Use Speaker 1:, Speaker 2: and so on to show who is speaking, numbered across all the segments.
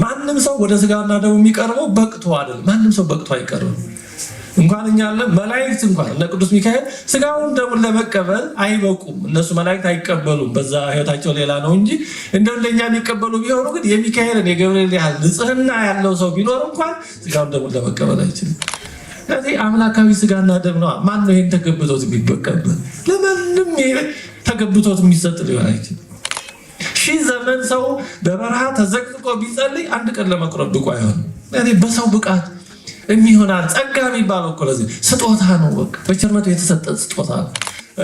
Speaker 1: ማንም ሰው ወደ ስጋና ደሙ የሚቀርበው በቅቶ አይደለም። ማንም ሰው በቅቶ አይቀርብም። እንኳን እኛ አለ መላእክት እንኳን እነ ቅዱስ ሚካኤል ስጋውን ደሙን ለመቀበል አይበቁም። እነሱ መላእክት አይቀበሉም። በዛ ህይወታቸው ሌላ ነው እንጂ እንደው ለኛ የሚቀበሉ ቢሆኑ ግን የሚካኤልን የገብርኤል ያህል ንጽህና ያለው ሰው ቢኖር እንኳን ስጋውን ደሙን ለመቀበል አይችልም። ስለዚህ አምላካዊ ስጋና ደም ነው። ማን ነው ይሄን ተገብቶት የሚበቀበል? ለማንም ይሄ ተገብቶት የሚሰጥ ሊሆን አይችልም። ሺህ ዘመን ሰው በበረሃ ተዘቅዝቆ ቢጸልይ አንድ ቀን ለመቁረብ ብቁ አይሆንም። ስለዚህ በሰው ብቃት የሚሆናል ጸጋ የሚባለው እኮ ለዚህ ስጦታ ነው። በቃ በቸርነቱ የተሰጠ ስጦታ ነው።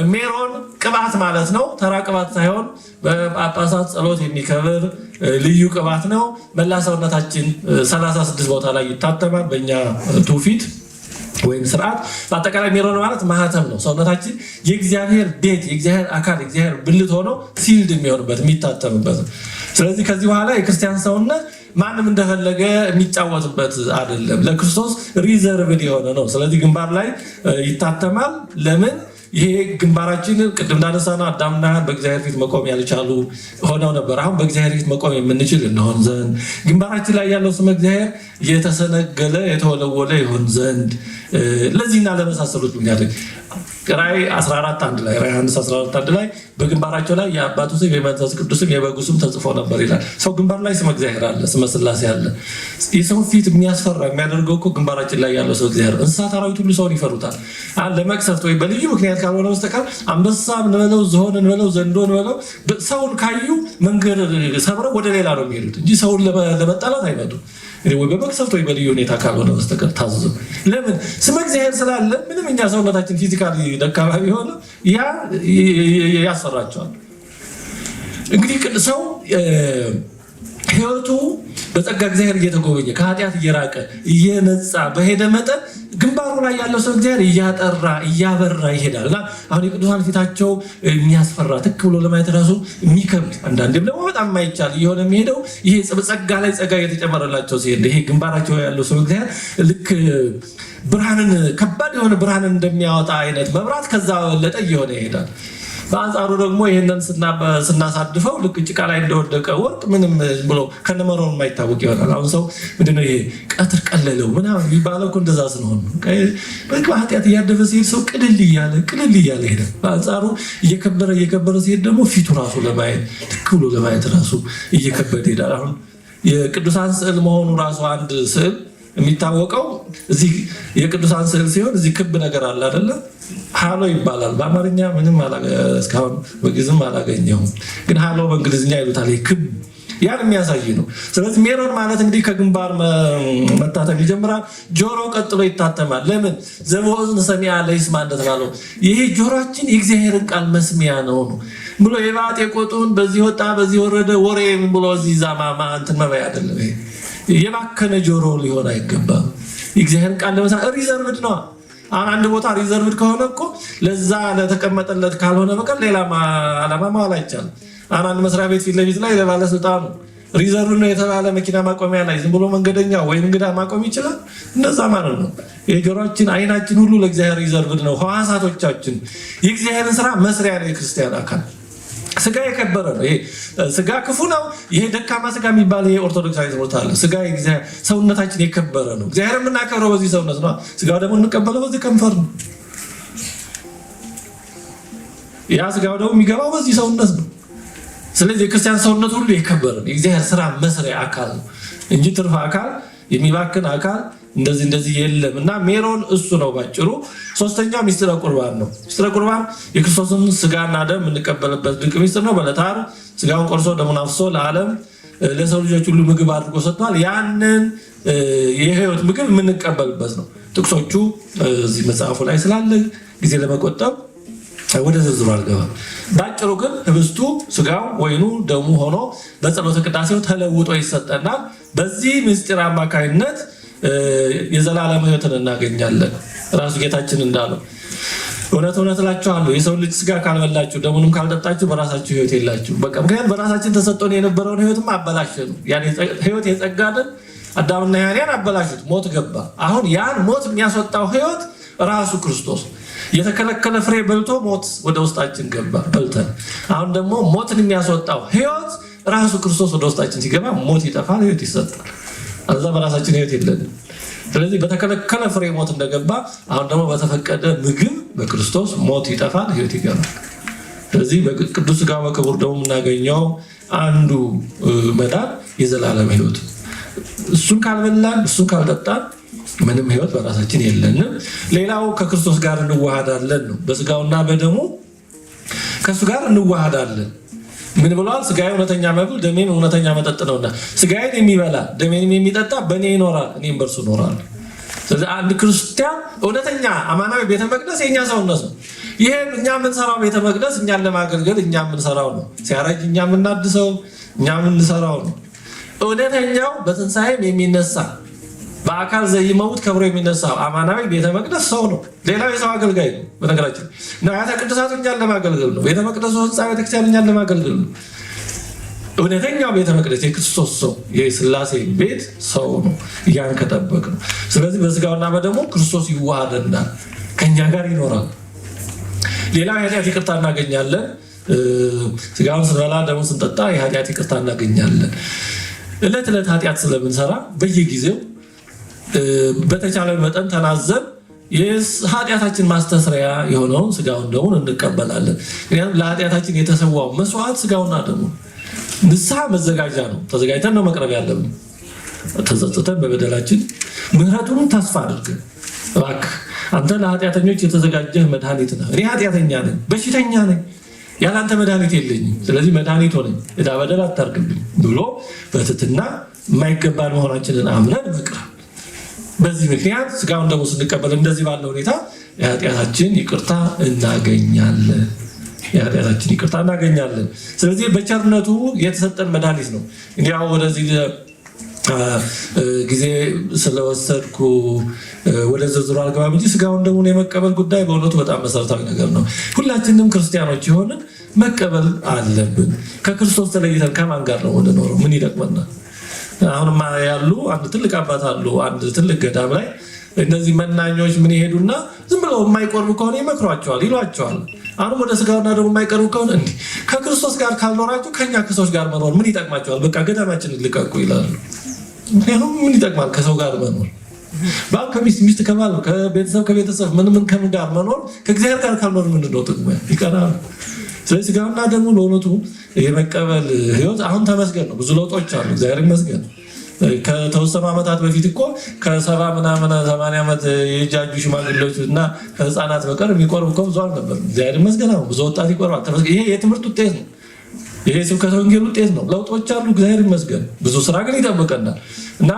Speaker 1: ሜሮን ቅባት ማለት ነው። ተራ ቅባት ሳይሆን በጳጳሳት ጸሎት የሚከብር ልዩ ቅባት ነው። መላ ሰውነታችን 36 ቦታ ላይ ይታተማል በእኛ ትውፊት ወይም ስርዓት። በአጠቃላይ ሜሮን ማለት ማህተም ነው። ሰውነታችን የእግዚአብሔር ቤት፣ የእግዚአብሔር አካል፣ የእግዚአብሔር ብልት ሆኖ ሲልድ የሚሆንበት የሚታተምበት ነው። ስለዚህ ከዚህ በኋላ የክርስቲያን ሰውነት ማንም እንደፈለገ የሚጫወትበት አይደለም። ለክርስቶስ ሪዘርቭድ የሆነ ነው። ስለዚህ ግንባር ላይ ይታተማል። ለምን? ይሄ ግንባራችን ቅድም እንዳነሳነው አዳምና በእግዚአብሔር ፊት መቆም ያልቻሉ ሆነው ነበር። አሁን በእግዚአብሔር ፊት መቆም የምንችል እንሆን ዘንድ ግንባራችን ላይ ያለው ስመ እግዚአብሔር የተሰነገለ የተወለወለ ይሆን ዘንድ ለዚህና ለመሳሰሉት የሚያደርግ ራዕይ 14:1 ላይ ራዕይ 14:1 ላይ በግንባራቸው ላይ የአባቱ ስም የመንፈስ ቅዱስ ስም የበጉ ስም ተጽፎ ነበር ይላል። ሰው ግንባር ላይ ስመ እግዚአብሔር አለ፣ ስመ ሥላሴ አለ። የሰው ፊት የሚያስፈራ የሚያደርገው እኮ ግንባራችን ላይ ያለው ሰው እግዚአብሔር። እንስሳት አራዊት ሁሉ ሰውን ይፈሩታል። ለመቅሰፍት ወይ በልዩ ምክንያት ካልሆነ በስተቀር አንበሳ እንበለው ዝሆን እንበለው ዘንዶ እንበለው ሰውን ካዩ መንገድ ሰብረው ወደ ሌላ ነው የሚሄዱት እንጂ ሰውን ለመጣላት አይመጡም። ወይ በመቅሰፍት ወይ በልዩ ሁኔታ ካልሆነ በስተቀር ታዘዙ። ለምን? ስመ እግዚአብሔር ስላለ ምንም እኛ ሰውነታችን ፊዚካሊ ደካማ ቢሆን ያ ያሰራቸዋል። እንግዲህ ሰው ህይወቱ በጸጋ እግዚአብሔር እየተጎበኘ ከኃጢአት እየራቀ እየነጻ በሄደ መጠን ግንባሩ ላይ ያለው ሰው እግዚአብሔር እያጠራ እያበራ ይሄዳል። እና አሁን የቅዱሳን ፊታቸው የሚያስፈራ ትክ ብሎ ለማየት ራሱ የሚከብድ አንዳንዴም ደግሞ በጣም የማይቻል እየሆነ የሚሄደው ይሄ ጸጋ ላይ ጸጋ እየተጨመረላቸው ሲሄድ ይሄ ግንባራቸው ያለው ሰው እግዚአብሔር ልክ ብርሃንን ከባድ የሆነ ብርሃንን እንደሚያወጣ አይነት መብራት ከዛ በለጠ እየሆነ ይሄዳል። በአንጻሩ ደግሞ ይሄንን ስናሳድፈው ልክ ጭቃ ላይ እንደወደቀ ወርቅ ምንም ብሎ ከነመረው የማይታወቅ ይሆናል። አሁን ሰው ምንድነው ይሄ ቀትር ቀለለው ምናምን የሚባለው እኮ እንደዛ ስለሆነ በኃጢአት እያደፈ ሲሄድ ሰው ቅልል እያለ ይሄዳል። በአንጻሩ እየከበረ ሲሄድ ደግሞ ፊቱ ራሱ ለማየት ትክ ብሎ ለማየት ራሱ እየከበደ ይሄዳል። አሁን የቅዱሳን ስዕል መሆኑ ራሱ አንድ ስዕል የሚታወቀው እዚህ የቅዱሳን ስዕል ሲሆን እዚህ ክብ ነገር አለ አይደለ? ሃሎ ይባላል። በአማርኛ ምንም እስካሁን በግዕዝም አላገኘሁም፣ ግን ሃሎ በእንግሊዝኛ ይሉታል። ክብ ያን የሚያሳይ ነው። ስለዚህ ሜሮን ማለት እንግዲህ ከግንባር መታተም ይጀምራል። ጆሮ ቀጥሎ ይታተማል። ለምን? ዘበወዝን ሰሚዐ ለይስማ እንደተባለው ይሄ ጆሮአችን የእግዚአብሔርን ቃል መስሚያ ነው ብሎ የባጤ ቆጡን በዚህ ወጣ በዚህ ወረደ ወሬ ብሎ እዚህ ዛማማ እንትን መባይ አይደለም። ይሄ የባከነ ጆሮ ሊሆን አይገባም። የእግዚአብሔርን ቃል ለመስማት ሪዘርቭድ ነው። አንድ ቦታ ሪዘርቭድ ከሆነ እኮ ለዛ ለተቀመጠለት ካልሆነ በቀር ሌላ ዓላማ ማዋል አይቻልም። አንድ መስሪያ ቤት ፊት ለፊት ላይ ለባለስልጣኑ ሪዘርቭ ነው የተባለ መኪና ማቆሚያ ላይ ዝም ብሎ መንገደኛ ወይ እንግዳ ማቆም ይችላል? እንደዛ ማለት ነው። የጆሮአችን አይናችን ሁሉ ለእግዚአብሔር ሪዘርቭድ ነው። ሕዋሳቶቻችን የእግዚአብሔርን ስራ መስሪያ ነው። የክርስቲያን አካል ስጋ የከበረ ነው። ይሄ ስጋ ክፉ ነው። ይሄ ደካማ ስጋ የሚባል ይሄ ኦርቶዶክሳዊ ትምህርት አለ። ስጋ ሰውነታችን የከበረ ነው። እግዚአብሔር የምናከብረው በዚህ ሰውነት ነው። ስጋ ደግሞ እንቀበለው በዚህ ከንፈር ነው። ያ ስጋው ደግሞ የሚገባው በዚህ ሰውነት ነው። ስለዚህ የክርስቲያን ሰውነት ሁሉ የከበረ ነው። የእግዚአብሔር ስራ መስሪያ አካል ነው እንጂ ትርፍ አካል የሚባክን አካል እንደዚህ የለም። እና ሜሮን እሱ ነው ባጭሩ። ሶስተኛው ሚስጥረ ቁርባን ነው። ሚስጥረ ቁርባን የክርስቶስን ስጋና ደም የምንቀበልበት ድንቅ ሚስጥር ነው። በዕለተ ዓርብ ስጋውን ቆርሶ ደሙን አፍስሶ ለዓለም ለሰው ልጆች ሁሉ ምግብ አድርጎ ሰጥቷል። ያንን የህይወት ምግብ የምንቀበልበት ነው። ጥቅሶቹ እዚህ መጽሐፉ ላይ ስላለ ጊዜ ለመቆጠብ ወደ ዝርዝሩ አልገባም። ባጭሩ ግን ህብስቱ ስጋው ወይኑ ደሙ ሆኖ በጸሎተ ቅዳሴው ተለውጦ ይሰጠናል። በዚህ ምስጢር አማካይነት የዘላለም ህይወትን እናገኛለን። ራሱ ጌታችን እንዳለው እውነት እላችኋለሁ የሰው ልጅ ስጋ ካልበላችሁ ደሙንም ካልጠጣችሁ በራሳችሁ ህይወት የላችሁ። በቃ ምክንያቱም በራሳችን ተሰጥቶን የነበረውን ህይወትም አበላሸን። ያን ህይወት የጸጋልን አዳምና ሔዋን አበላሹት፣ ሞት ገባ። አሁን ያን ሞት የሚያስወጣው ህይወት ራሱ ክርስቶስ የተከለከለ ፍሬ በልቶ ሞት ወደ ውስጣችን ገባ በልተን። አሁን ደግሞ ሞትን የሚያስወጣው ህይወት ራሱ ክርስቶስ ወደ ውስጣችን ሲገባ ሞት ይጠፋል፣ ህይወት ይሰጣል። አዛ በራሳችን ህይወት የለንም። ስለዚህ በተከለከለ ፍሬ ሞት እንደገባ አሁን ደግሞ በተፈቀደ ምግብ በክርስቶስ ሞት ይጠፋል፣ ህይወት ይገባል። ስለዚህ በቅዱስ ሥጋው በክቡር ደሙ የምናገኘው አንዱ መዳን የዘላለም ህይወት። እሱን ካልበላን እሱን ካልጠጣን ምንም ህይወት በራሳችን የለንም። ሌላው ከክርስቶስ ጋር እንዋሃዳለን ነው። በስጋውና በደሙ ከሱ ጋር እንዋሃዳለን። ምን ብለዋል? ስጋዬ እውነተኛ መብል ደሜም እውነተኛ መጠጥ ነውና ስጋዬን የሚበላ ደሜንም የሚጠጣ በእኔ ይኖራል፣ እኔም በእርሱ እኖራለሁ። ስለዚህ አንድ ክርስቲያን እውነተኛ አማናዊ ቤተ መቅደስ የእኛ ሰውነት ነው። ይሄ እኛ የምንሰራው ቤተ መቅደስ እኛን ለማገልገል እኛ የምንሰራው ነው። ሲያረጅ እኛ የምናድሰው እኛ የምንሰራው ነው። እውነተኛው በትንሣኤም የሚነሳ በአካል ዘይመውት ከብሮ የሚነሳው አማናዊ ቤተ መቅደስ ሰው ነው። ሌላው የሰው አገልጋይ ነው። በነገራችን ንዋያተ ቅድሳት እኛን ለማገልገል ነው። ቤተ መቅደሱ ህንፃ ቤተክርስቲያን እኛን ለማገልገል ነው። እውነተኛው ቤተ መቅደስ የክርስቶስ ሰው የሥላሴ ቤት ሰው ነው። ያን ከጠበቅ ነው። ስለዚህ በስጋውና በደሙ ክርስቶስ ይዋሃደናል፣ ከኛ ጋር ይኖራል። ሌላው የኃጢአት ይቅርታ እናገኛለን። ስጋውን ስንበላ ደሙን ስንጠጣ የኃጢአት ይቅርታ እናገኛለን። ዕለት ዕለት ኃጢአት ስለምንሰራ በየጊዜው በተቻለ መጠን ተናዘን የኃጢአታችን ማስተስሪያ የሆነውን ስጋውን ደሙን እንቀበላለን። ምክንያቱም ለኃጢአታችን የተሰዋው መስዋዕት ስጋውና ደሙ ንስሐ መዘጋጃ ነው። ተዘጋጅተን ነው መቅረብ ያለብን። ተጸጽተን በበደላችን ምሕረቱን ተስፋ አድርገን እባክህ አንተ ለኃጢአተኞች የተዘጋጀህ መድኃኒት ነህ። እኔ ኃጢአተኛ ነኝ፣ በሽተኛ ነኝ፣ ያላንተ መድኃኒት የለኝም። ስለዚህ መድኃኒት ሆነኝ፣ ዕዳ በደል አታርግብኝ ብሎ በትህትና የማይገባን መሆናችንን አምነን መቅረብ። በዚህ ምክንያት ስጋውን ደግሞ ስንቀበል እንደዚህ ባለ ሁኔታ የኃጢአታችን ይቅርታ እናገኛለን። የኃጢአታችን ይቅርታ እናገኛለን። ስለዚህ በቸርነቱ የተሰጠን መድኃኒት ነው። እንዲያው ወደዚህ ጊዜ ስለወሰድኩ ወደ ዝርዝሩ አልገባም እንጂ ስጋውን ደግሞ የመቀበል ጉዳይ በእውነቱ በጣም መሰረታዊ ነገር ነው። ሁላችንም ክርስቲያኖች የሆንን መቀበል አለብን። ከክርስቶስ ተለይተን ከማን ጋር ነው የምንኖረው? ምን ይጠቅመናል? አሁንማ ያሉ አንድ ትልቅ አባት አሉ። አንድ ትልቅ ገዳም ላይ እነዚህ መናኞች ምን ይሄዱና ዝም ብለው የማይቆርቡ ከሆነ ይመክሯቸዋል፣ ይሏቸዋል። አሁን ወደ ስጋውና ደግሞ የማይቀርቡ ከሆነ እንዲህ ከክርስቶስ ጋር ካልኖራችሁ ከኛ ከሰዎች ጋር መኖር ምን ይጠቅማቸዋል? በቃ ገዳማችንን ልቀቁ ይላሉ። ምክንያቱም ምን ይጠቅማል ከሰው ጋር መኖር? ባል ከሚስት፣ ሚስት ከባል፣ ከቤተሰብ ከቤተሰብ ምን ከምን ጋር መኖር? ከእግዚአብሔር ጋር ካልኖር ምንድነው ጥቅሙ? ይቀራል። ስለዚህ ስጋውና ደግሞ ለእውነቱ የመቀበል ህይወት አሁን ተመስገን ነው። ብዙ ለውጦች አሉ፣ እግዚአብሔር ይመስገን። ከተወሰኑ ዓመታት በፊት እኮ ከ70 ምናምን 80 ዓመት የጃጁ ሽማግሌዎች እና ህፃናት በቀር የሚቆርብ እኮ ብዙ አልነበር። እግዚአብሔር ይመስገን አሁን ብዙ ወጣት ይቆርባል። ተመስገን። ይሄ የትምህርት ውጤት ነው። ይሄ ስብከተ ወንጌል ውጤት ነው። ለውጦች አሉ፣ እግዚአብሔር ይመስገን። ብዙ ስራ ግን ይጠብቀናል እና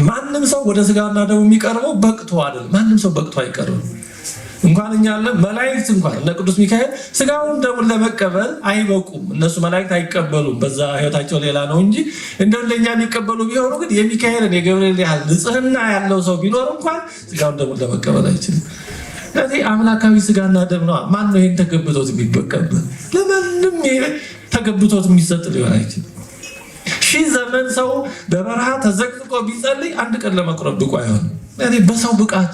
Speaker 1: ማንም ሰው ወደ ስጋና ደሙ የሚቀርበው በቅቶ አይደለም። ማንም ሰው በቅቶ አይቀርብም። እንኳን እኛ አለ መላእክት እንኳን እነ ቅዱስ ሚካኤል ስጋውን ደሙን ለመቀበል አይበቁም። እነሱ መላእክት አይቀበሉም፣ በዛ ህይወታቸው ሌላ ነው እንጂ እንደው ለኛ የሚቀበሉ ቢሆኑ ግን የሚካኤልን የገብርኤል ያህል ንጽህና ያለው ሰው ቢኖር እንኳን ስጋውን ደሙን ለመቀበል አይችልም። ስለዚህ አምላካዊ ስጋና ደም ነው። ማን ነው ይሄን ተገብቶት የሚበቀበል? ለማንም ተገብቶት የሚሰጥ ሊሆን አይችልም። ሺህ ዘመን ሰው በበረሃ ተዘቅዝቆ ቢጸልይ አንድ ቀን ለመቁረብ ብቁ አይሆንም። ስለዚህ በሰው ብቃት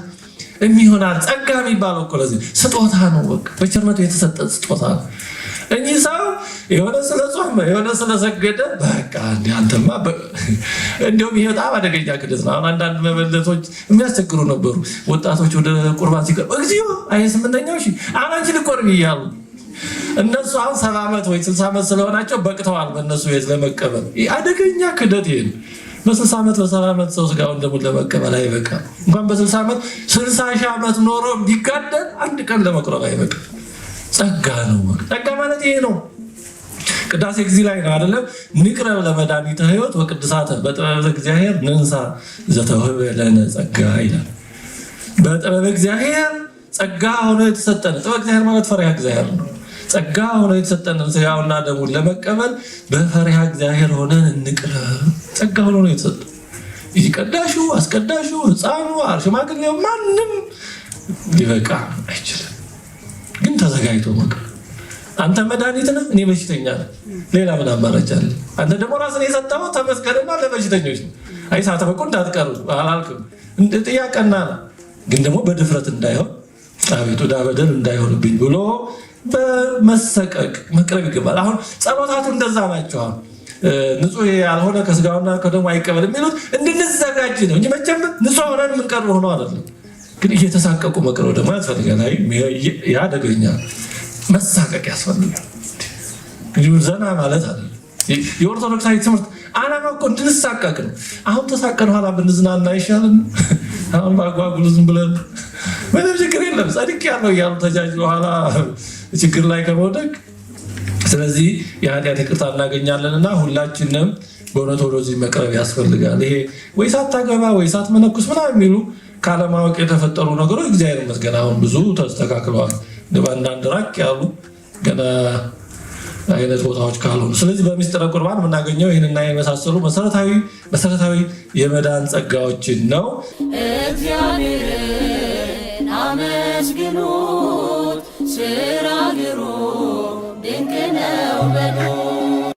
Speaker 1: የሚሆናል። ጸጋ የሚባለው እኮ ለዚህ ስጦታ ነው። በቃ በቸርነቱ የተሰጠ ስጦታ ነው። እኚህ ሰው የሆነ ስለጾመ የሆነ ስለሰገደ በቃ አንተማ እንዲሁም ይሄ በጣም አደገኛ ክደት ነው። አሁን አንዳንድ መበለቶች የሚያስቸግሩ ነበሩ። ወጣቶች ወደ ቁርባን ሲቀርቡ እግዚኦ አይ 8ኛው ሺ አናንቺ ልቆርብ እያሉ እነሱ አሁን 70 ዓመት ወይ 60 ዓመት ስለሆናቸው በቅተዋል። በእነሱ ቤት ለመቀበል ይህ አደገኛ ክደት ይሄ በ60 ዓመት በ70 ዓመት ሰው ስጋውን ደሙን ለመቀበል አይበቃም። እንኳን በ60 ዓመት 60 ሺህ ዓመት ኖሮ ቢጋደል አንድ ቀን ለመቁረብ አይበቃም። ጸጋ ነው። ጸጋ ማለት ይሄ ነው። ቅዳሴ ጊዜ ላይ ነው አይደለም? ንቅረብ ለመድኃኒተ ሕይወት ወቅድሳተ በጥበበ እግዚአብሔር ንንሳ ዘተወህበ ለነ ጸጋ ይላል። በጥበበ እግዚአብሔር ጸጋ ሆኖ የተሰጠን ጥበበ እግዚአብሔር ማለት ፈሪሃ እግዚአብሔር ነው። ጸጋ ሆኖ የተሰጠን ስጋውና ደሙን ለመቀበል በፈሪሃ እግዚአብሔር ሆነን እንቅረብ። ጸጋ ሆኖ ነው የተሰጠን። ይቀዳሹ፣ አስቀዳሹ፣ ህፃኑ፣ ሽማግሌው ማንም ሊበቃ አይችልም። ግን ተዘጋጅቶ መቅረብ። አንተ መድኃኒት ነህ፣ እኔ በሽተኛ ነኝ። ሌላ ምን አማራጭ አለ? አንተ ደግሞ ራስን የሰጠው ተመስገንና ለበሽተኞች ነው። አይ ሳትበቁ እንዳትቀሩ አላልክም። ጥያቄና ግን ደግሞ በድፍረት እንዳይሆን አቤቱ ዕዳ በደል እንዳይሆንብኝ ብሎ በመሰቀቅ መቅረብ ይገባል። አሁን ጸሎታቱ እንደዛ ናቸው። ንጹህ ያልሆነ ከስጋውና ከደሙ አይቀበልም የሚሉት እንድንዘጋጅ ነው እንጂ መቼም ንጹህ ሆነን የምንቀርብ ሆኖ አይደለም። ግን እየተሳቀቁ መቅረብ ደግሞ ያስፈልጋል። ያ አደገኛ መሳቀቅ ያስፈልጋል። ዘና ማለት አለ። የኦርቶዶክሳዊ ትምህርት ዓላማ እኮ እንድንሳቀቅ ነው። አሁን ተሳቀን ኋላ ብንዝናና አይሻልም? አሁን ባጓጉል ዝም ብለን ምንም ችግር የለም ጸድቅ ያለው እያሉ ተጃጅ በኋላ ችግር ላይ ከመውደቅ። ስለዚህ የኃጢአት ይቅርታ እናገኛለንና ሁላችንም በእውነት ወደዚህ መቅረብ ያስፈልጋል። ይሄ ወይ ሳታገባ ወይ ሳትመነኩስ ምናምን የሚሉ ካለማወቅ የተፈጠሩ ነገሮች እግዚአብሔር ይመስገን አሁን ብዙ ተስተካክለዋል። በአንዳንድ ራቅ ያሉ ገና አይነት ቦታዎች ካልሆኑ። ስለዚህ በምስጢረ ቁርባን የምናገኘው ይህንና የመሳሰሉ መሰረታዊ የመዳን ጸጋዎችን ነው። እግዚአብሔርን አመስግኑት፣ ስራ ግሩም ድንቅ ነው በሉ።